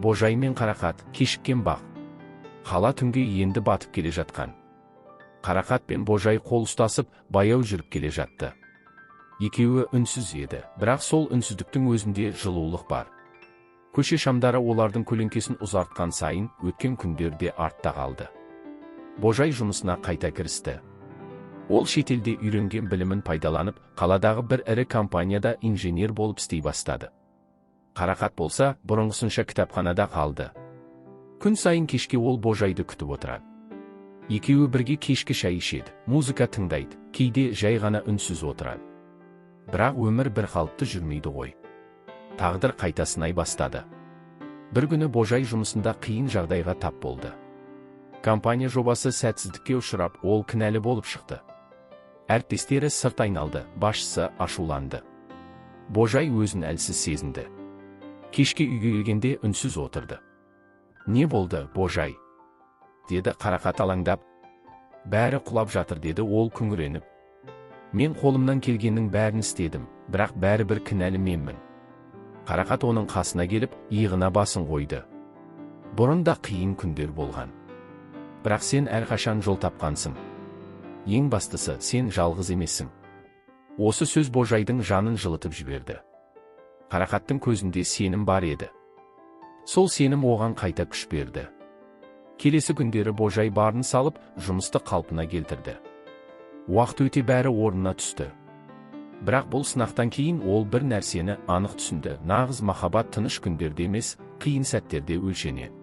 Божай мен Қарақат, кешіккен бақ. Қала түнге енді батып келе жатқан. Қарақат пен Божай қол ұстасып, баяу жүріп келе жатты. Екеуі үнсіз еді, бірақ сол үнсіздіктің өзінде жылулық бар. Көше шамдары олардың көлеңкесін ұзартқан сайын, өткен күндерде артта қалды. Божай жұмысына қайта кірісті. Ол шетелде үйренген білімін пайдаланып, қаладағы бір ірі компанияда инженер болып істей бастады. Қарақат болса, бұрынғысынша кітапханада қалды. Күн сайын кешке ол Божайды күтіп отырады. Екеуі бірге кешкі шай ішеді, музыка тыңдайды, кейде жай ғана үнсіз отырады. Бірақ өмір бір қалыпты жүрмейді ғой. Тағдыр қайта сынай бастады. Бір күні Божай жұмысында қиын жағдайға тап болды. Компания жобасы сәтсіздікке ұшырап, ол кінәлі болып шықты. Әріптестері сырт айналды, басшысы ашуланды. Божай өзін әлсіз сезінді. Кешке үйге келгенде үнсіз отырды. «Не болды, Божай?» деді Қарақат алаңдап. «Бәрі құлап жатыр», деді ол күңіреніп. «Мен қолымнан келгеннің бәрін істедім, бірақ бәрібір кінәлі менмін». Қарақат оның қасына келіп, иығына басын қойды. «Бұрын да қиын күндер болған. Бірақ сен әрқашан жол тапқансың. Ең бастысы, сен жалғыз емессің». Осы сөз Божайдың жанын жылытып жіберді. Қарақаттың көзінде сенім бар еді. Сол сенім оған қайта күш берді. Келесі күндері Божай барын салып, жұмысты қалпына келтірді. Уақыт өте бәрі орнына түсті. Бірақ бұл сынақтан кейін ол бір нәрсені анық түсінді: нағыз махаббат тыныш күндерде емес, қиын сәттерде өлшенеді.